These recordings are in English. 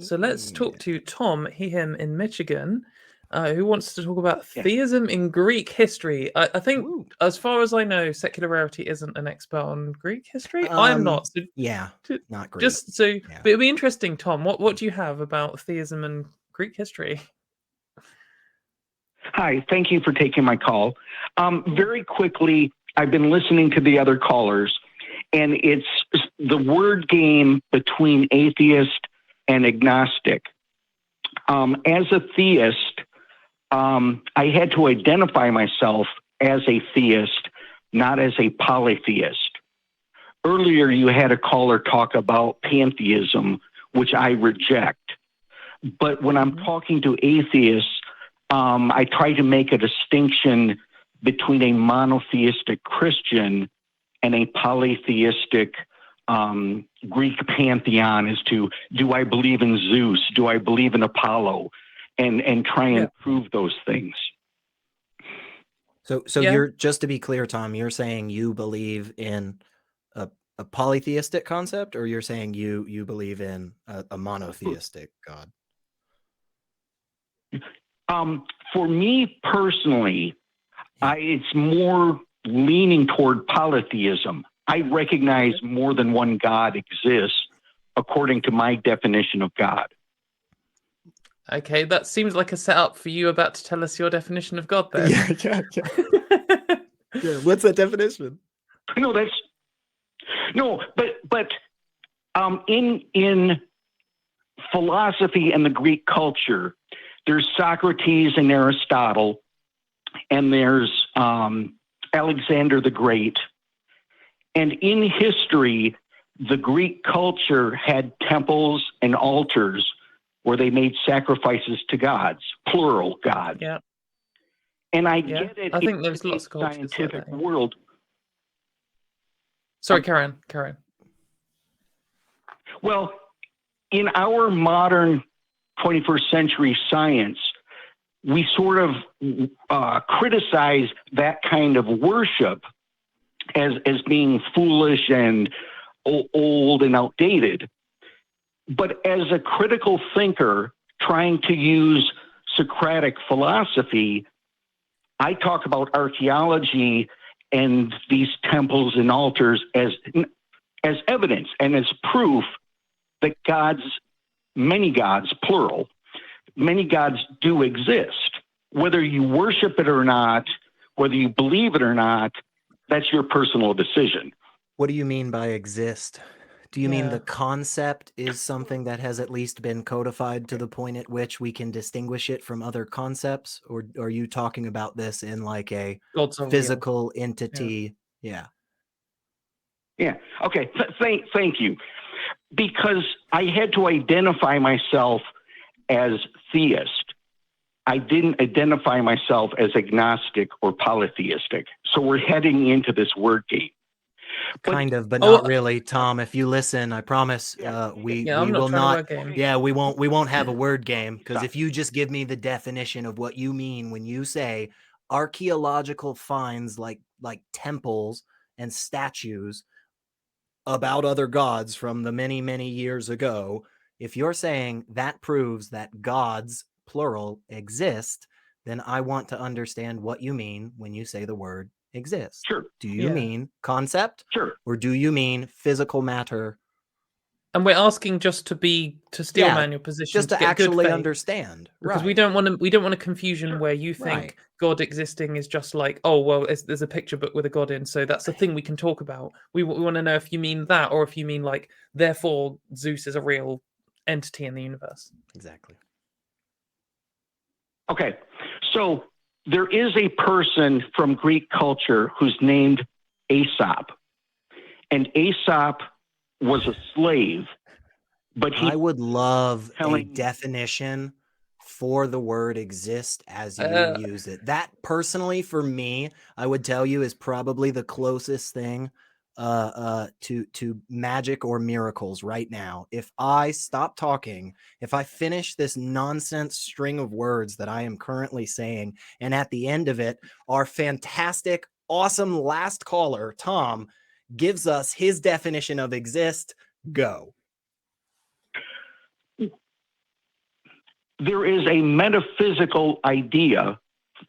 So let's talk Yeah. to Tom, him in Michigan, who wants to talk about Yeah. theism in Greek history. I think, Woo. as far as I know, Secularity isn't an expert on Greek history. I'm not. So Yeah, not great. just so, Yeah. but it'd be interesting, Tom. What do you have about theism and Greek history? Hi, thank you for taking my call. Very quickly, I've been listening to the other callers, and it's the word game between atheist and agnostic. As a theist, I had to identify myself as a theist, not as a polytheist. Earlier, you had a caller talk about pantheism, which I reject. But when I'm talking to atheists, I try to make a distinction between a monotheistic Christian and a polytheistic Greek pantheon as to, do I believe in Zeus? Do I believe in Apollo? And try and prove those things. So you're, just to be clear, Tom, you're saying you believe in a polytheistic concept, or you're saying you believe in a monotheistic God? For me personally, it's more leaning toward polytheism. I recognize more than one God exists according to my definition of God. Okay, that seems like a setup for you about to tell us your definition of God then. Yeah. What's that definition? But in philosophy and the Greek culture, there's Socrates and Aristotle, and there's Alexander the Great. And in history, the Greek culture had temples and altars where they made sacrifices to gods, plural gods. Yeah. And I get it. I think there's lots of cultures scientific like that. world. Sorry, Karen. Well, in our modern 21st century science, we sort of criticize that kind of worship as being foolish and old and outdated. But as a critical thinker trying to use Socratic philosophy, I talk about archaeology and these temples and altars as evidence and as proof that many gods, plural, many gods do exist. Whether you worship it or not, whether you believe it or not, that's your personal decision. What do you mean by exist? Do you mean the concept is something that has at least been codified to the point at which we can distinguish it from other concepts? Or are you talking about this in like a physical entity? Yeah. Okay. Thank you. Because I had to identify myself as theist. I didn't identify myself as agnostic or polytheistic. So we're heading into this word game. Kind of, but not really, Tom. If you listen, I promise we will not. Yeah, we won't have a word game, because if you just give me the definition of what you mean when you say archaeological finds like temples and statues about other gods from the many years ago, if you're saying that proves that gods, plural, exist, then I want to understand what you mean when you say the word exist. Sure. Do you mean concept? Sure. Or do you mean physical matter? And we're asking just to steelman your position, just to actually understand, because we don't want a confusion where you think God existing is just like, oh well, there's a picture book with a God in, so that's the thing we can talk about. We want to know if you mean that, or if you mean like, therefore Zeus is a real entity in the universe. Exactly. Okay, so there is a person from Greek culture who's named Aesop, and Aesop was a slave, but I would love a definition for the word exist as you use it. That personally, for me, I would tell you is probably the closest thing to magic or miracles right now. If I stop talking, if I finish this nonsense string of words that I am currently saying, and at the end of it, our fantastic, awesome last caller, Tom, gives us his definition of exist, go. there is a metaphysical idea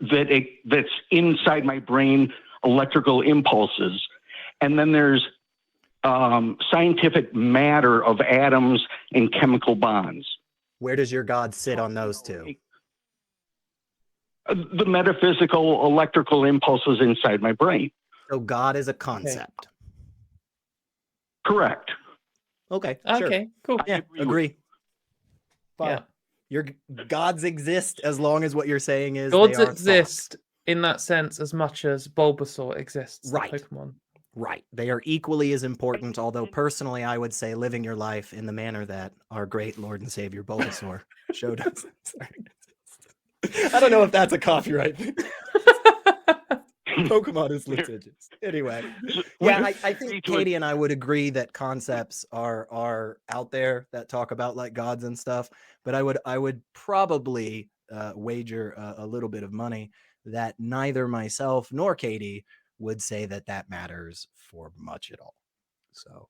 that's inside my brain, electrical impulses, and then there's scientific matter of atoms and chemical bonds. Where does your God sit on those two? The metaphysical electrical impulses inside my brain. So God is a concept. Okay. Correct. Okay. Okay. Cool. Yeah. Agree. Fine. Yeah. Your gods exist as long as what you're saying is gods they are exist in that sense as much as Bulbasaur exists. Right. Pokemon. Right. They are equally as important, although personally I would say living your life in the manner that our great Lord and Savior Bulbasaur showed us. Sorry. I don't know if that's a copyright thing. Pokemon is litigious. Anyway, yeah, I think Katie and I would agree that concepts are out there that talk about like gods and stuff, but I would probably wager a little bit of money that neither myself nor Katie would say that matters for much at all. So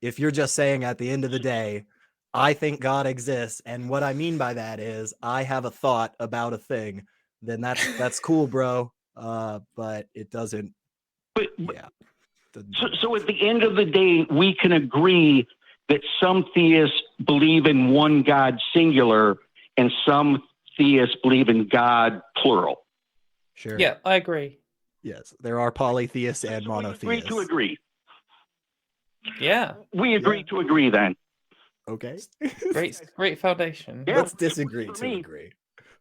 if you're just saying at the end of the day, I think God exists, and what I mean by that is I have a thought about a thing, then that's cool, bro. But it doesn't. But yeah. So at the end of the day, we can agree that some theists believe in one God singular, and some theists believe in God plural. Sure. Yeah, I agree. Yes, there are polytheists and monotheists. We agree to agree. Yeah. We agree to agree then. Okay. Great foundation. Yeah. Let's disagree to agree.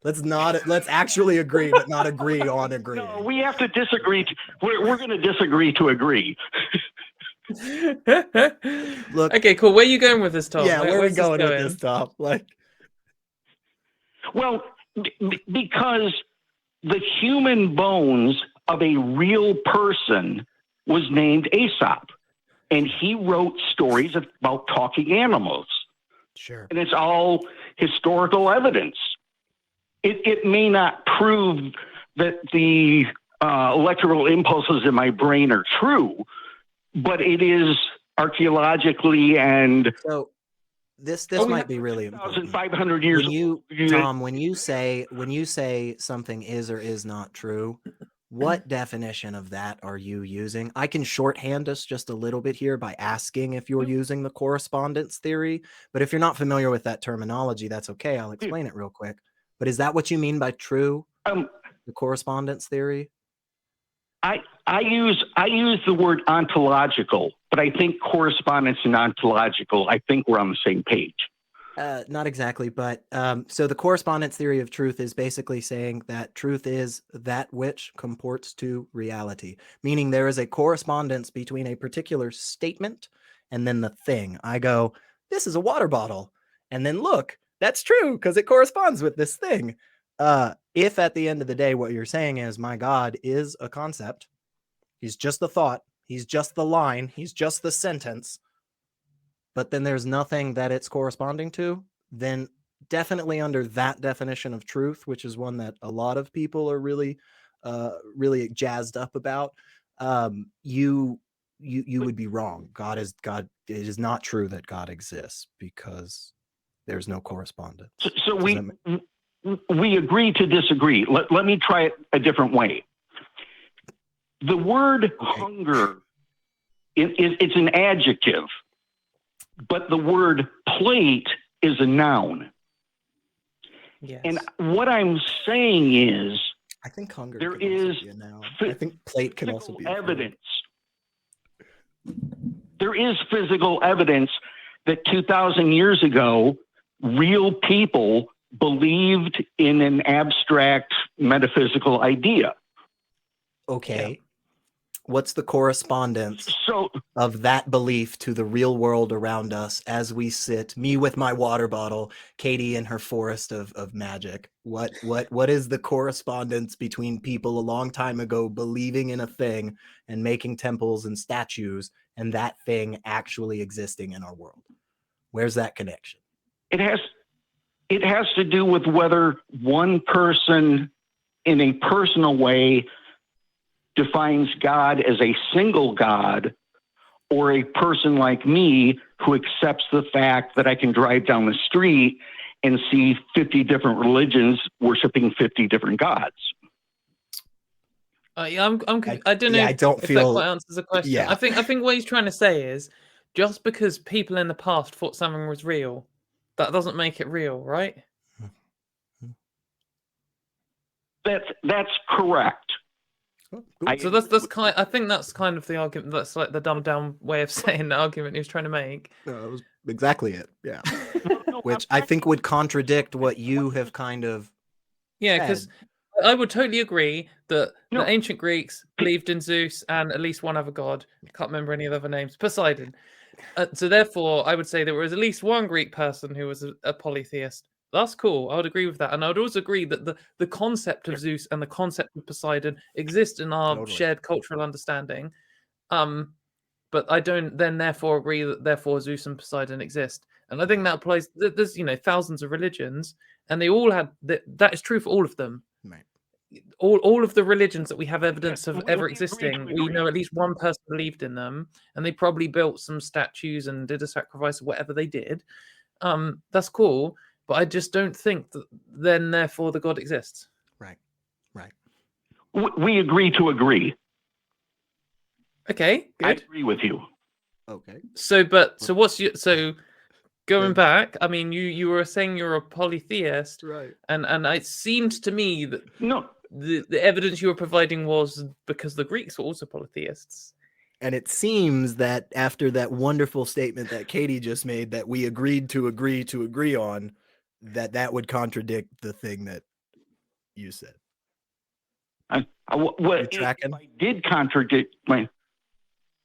Let's actually agree, but not agree on agreeing. No, we have to disagree. We're going to disagree to agree. Look. Okay, cool. Where are you going with this, Tom? Yeah, where are we going with this, Tom? Well, because the human bones of a real person was named Aesop, and he wrote stories about talking animals. Sure. And it's all historical evidence. It may not prove that the electrical impulses in my brain are true, but it is archaeologically and so this might be really important. 1,500 years. Tom, when you say something is or is not true, what definition of that are you using? I can shorthand us just a little bit here by asking if you're using the correspondence theory, but if you're not familiar with that terminology, that's okay. I'll explain it real quick. But is that what you mean by true? The correspondence theory? I use the word ontological, but I think correspondence and ontological, I think we're on the same page. Not exactly, but so the correspondence theory of truth is basically saying that truth is that which comports to reality, meaning there is a correspondence between a particular statement and then the thing. I go, this is a water bottle, and then look, that's true because it corresponds with this thing. If at the end of the day, what you're saying is my God is a concept, he's just the thought, he's just the line, he's just the sentence, but then there's nothing that it's corresponding to, then definitely under that definition of truth, which is one that a lot of people are really jazzed up about, you would be wrong. God. It is not true that God exists because there's no correspondence. So we agree to disagree. Let me try it a different way. The word hunger, it's an adjective, but the word plate is a noun. Yes. And what I'm saying is, I think hunger there can is also be a noun. I think plate can also be evidence. There is physical evidence that 2,000 years ago, real people believed in an abstract metaphysical idea. Okay. Yeah. What's the correspondence of that belief to the real world around us as we sit, me with my water bottle, Katie in her forest of magic? What is the correspondence between people a long time ago believing in a thing and making temples and statues and that thing actually existing in our world? Where's that connection? It has to do with whether one person in a personal way defines God as a single God, or a person like me who accepts the fact that I can drive down the street and see 50 different religions worshiping 50 different gods. I don't know I don't if feel that quite answers the question. yeah. I think what he's trying to say is just because people in the past thought something was real, that doesn't make it real, right? That's correct. So that's kind. I think that's kind of the argument. That's like the dumbed down way of saying the argument he was trying to make. No, that was exactly it. Yeah, which I think would contradict what you have kind of. Yeah, because I would totally agree that the ancient Greeks believed in Zeus and at least one other god. I can't remember any of the other names. Poseidon. So therefore, I would say there was at least one Greek person who was a polytheist. That's cool. I would agree with that. And I would also agree that the concept of Zeus and the concept of Poseidon exist in our shared cultural understanding. But I don't then therefore agree that therefore Zeus and Poseidon exist. And I think that applies. There's thousands of religions, and they all had that is true for all of them. Right. All of the religions that we have evidence of ever existing, we know at least one person believed in them, and they probably built some statues and did a sacrifice or whatever they did. That's cool. But I just don't think that then, therefore, the God exists. Right. We agree to agree. Okay, good. I agree with you. Okay. So going back, I mean, you were saying you're a polytheist, right? And it seemed to me that no, the evidence you were providing was because the Greeks were also polytheists. And it seems that after that wonderful statement that Katie just made, that we agreed to agree on, that would contradict the thing that you said. If I did contradict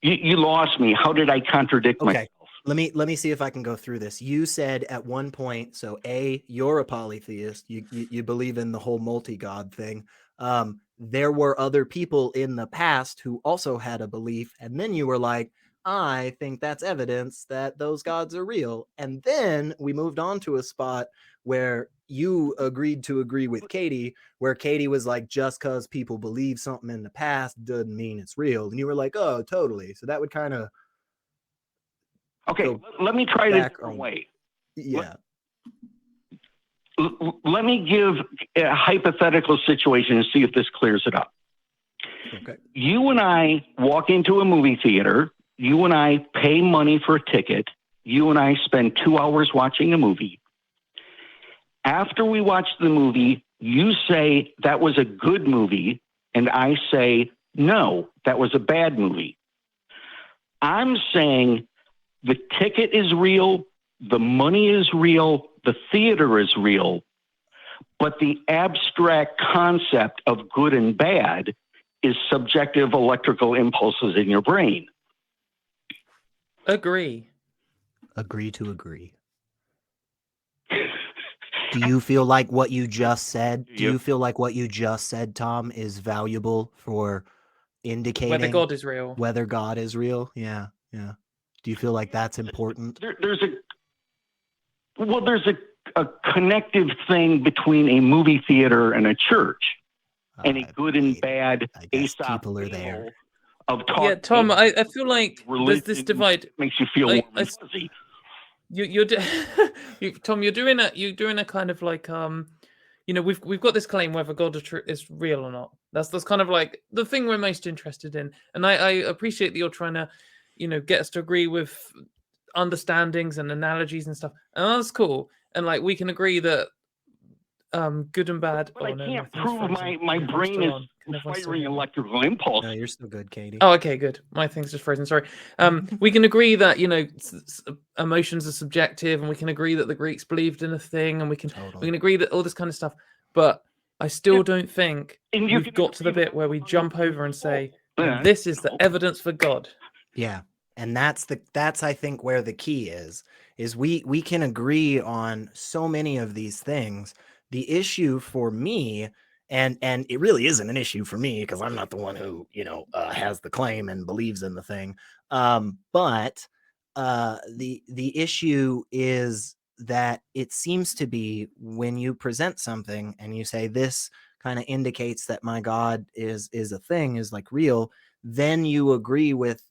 you lost me. How did I contradict myself? Let me see if I can go through this. You said at one point, so you're a polytheist. You believe in the whole multi-god thing. There were other people in the past who also had a belief, and then you were like, I think that's evidence that those gods are real. And then we moved on to a spot where you agreed to agree with Katie, where Katie was like, just because people believe something in the past doesn't mean it's real. And you were like, oh, totally. So that would kind of. Okay, let me try it a different way. Yeah. Let me give a hypothetical situation and see if this clears it up. Okay. You and I walk into a movie theater. You and I pay money for a ticket. You and I spend 2 hours watching a movie. After we watch the movie, you say that was a good movie, and I say, no, that was a bad movie. I'm saying the ticket is real, the money is real, the theater is real, but the abstract concept of good and bad is subjective electrical impulses in your brain. Agree to agree. Do you feel like what you just said? Do you feel like what you just said, Tom, is valuable for indicating whether God is real? Whether God is real? Yeah. Do you feel like that's important? There's a connective thing between a movie theater and a church, and a good and bad. I guess people are there. Yeah, Tom, I feel like there's this divide. Makes you feel warm and fuzzy. Tom, you're doing a kind of like we've got this claim whether God is real or not. That's kind of like the thing we're most interested in, and I appreciate that you're trying to get us to agree with understandings and analogies and stuff, and that's cool. And like we can agree that good and bad. But I can't prove my brain is firing electrical impulse. No, you're still good, Katie. Oh, okay, good. My thing's just frozen. Sorry. We can agree that emotions are subjective, and we can agree that the Greeks believed in a thing, and we can agree that all this kind of stuff. But I still don't think we've got to the bit where we jump over and say this is the evidence for God. Yeah, and that's I think where the key is we can agree on so many of these things. The issue for me, and it really isn't an issue for me because I'm not the one who has the claim and believes in the thing. But the issue is that it seems to be when you present something and you say this kind of indicates that my God is a thing, is like real, then you agree with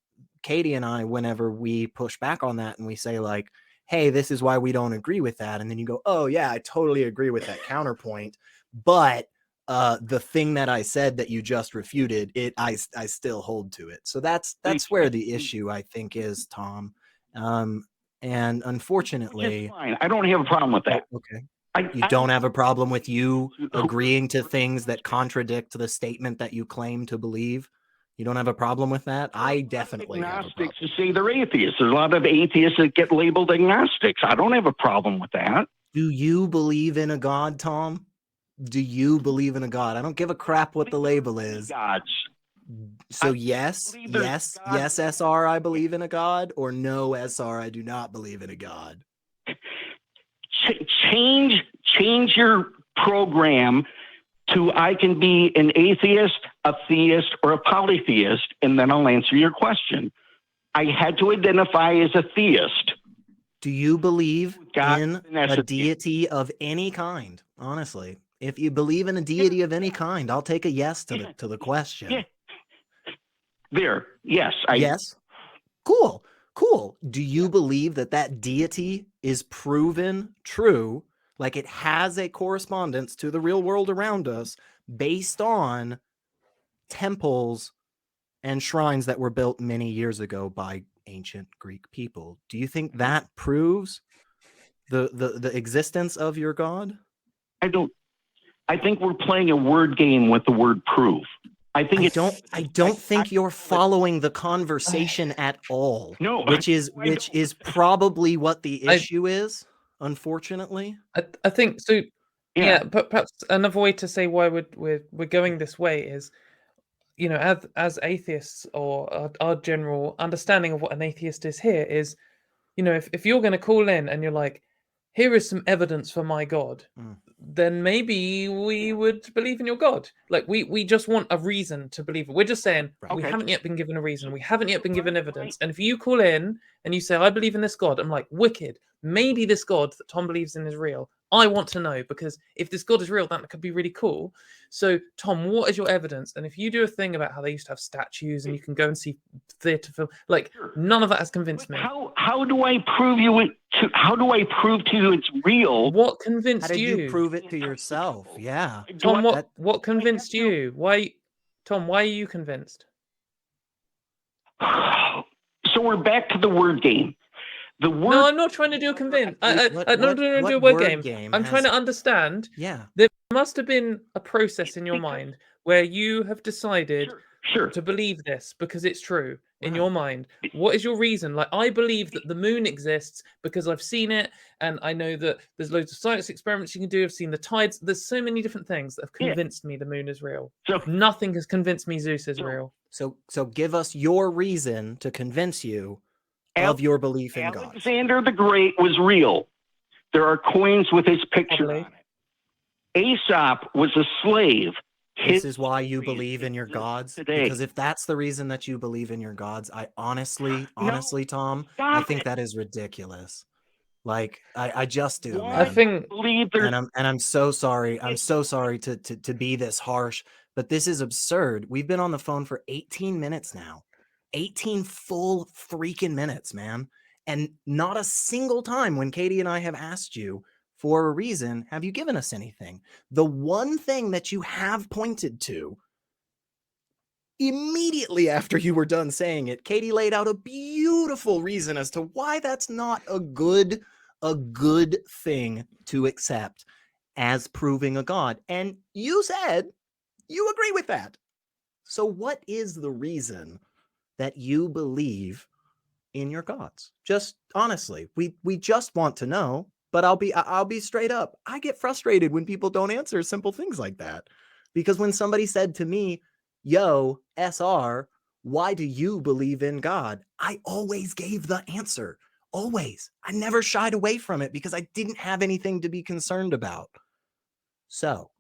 Katie and I whenever we push back on that and we say like, hey, this is why we don't agree with that. And then you go, oh yeah, I totally agree with that counterpoint. But the thing that I said that you just refuted, I still hold to it. So that's where the issue, I think, is, Tom. And unfortunately, fine. I don't have a problem with that. Okay. You don't have a problem with you agreeing to things that contradict the statement that you claim to believe? You don't have a problem with that? I definitely have a problem. To say they're atheists. There's a lot of atheists that get labeled agnostics. I don't have a problem with that. Do you believe in a God, Tom? Do you believe in a God? I don't give a crap what the label is. Gods. So yes, SR, I believe in a God, or no, SR, I do not believe in a God. Change your program to I can be an atheist, a theist, or a polytheist, and then I'll answer your question. I had to identify as a theist. Do you believe in a deity of any kind? Honestly, if you believe in a deity of any kind, I'll take a yes to the question. Yeah. Yes. Yes. Cool. Do you believe that deity is proven true, like it has a correspondence to the real world around us based on temples and shrines that were built many years ago by ancient Greek people? Do you think that proves the existence of your God? I don't. I think we're playing a word game with the word prove. I don't think you're following the conversation at all. No, which is probably what the issue is, unfortunately. I think so. Yeah, but perhaps another way to say why we're going this way is, you know, as atheists, or our general understanding of what an atheist is here is, you know, if you're going to call in and you're like, here is some evidence for my God, then maybe we would believe in your God. Like we just want a reason to believe it. We're just saying we haven't yet been given a reason. We haven't yet been given evidence. And if you call in and you say, I believe in this God, I'm like, wicked. Maybe this God that Tom believes in is real. I want to know, because if this God is real, that could be really cool. So, Tom, what is your evidence? And if you do a thing about how they used to have statues and you can go and see theatre film, like none of that has convinced me. How do I prove how do I prove to you it's real? What convinced you? How did you prove it to yourself? Yeah. Tom, what convinced you? Why, Tom, why are you convinced? So we're back to the word game. No, I'm not trying to do a convince. I'm not trying to do a word game. I'm trying to understand. Yeah. There must have been a process in your mind where you have decided to believe this because it's true in your mind. What is your reason? Like, I believe that the moon exists because I've seen it, and I know that there's loads of science experiments you can do. I've seen the tides. There's so many different things that have convinced me the moon is real. Nothing has convinced me Zeus is real. So give us your reason to convince you of your belief in God. Alexander the Great was real. There are coins with his picture on it. Aesop was a slave. This is why you believe in your gods? Because if that's the reason that you believe in your gods, I honestly, Tom, I think that is ridiculous. Like, I just do, man. I think, and I'm so sorry. I'm so sorry to be this harsh, but this is absurd. We've been on the phone for 18 minutes now. 18 full freaking minutes, man. And not a single time when Katie and I have asked you for a reason have you given us anything. The one thing that you have pointed to immediately after you were done saying it, Katie laid out a beautiful reason as to why that's not a good thing to accept as proving a God. And you said you agree with that. So what is the reason that you believe in your gods? Just honestly, we just want to know. But I'll be straight up. I get frustrated when people don't answer simple things like that, because when somebody said to me, "Yo, SR, why do you believe in God?" I always gave the answer. Always. I never shied away from it because I didn't have anything to be concerned about. So,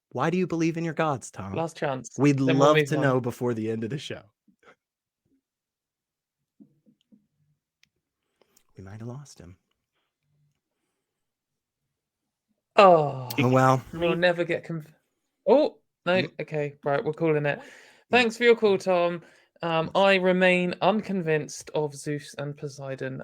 why do you believe in your gods, Tom? Last chance. We'd love to know before the end of the show. We might have lost him. Oh, well, we'll never get Oh, no. Okay, right. We're calling it. Thanks for your call, Tom. I remain unconvinced of Zeus and Poseidon.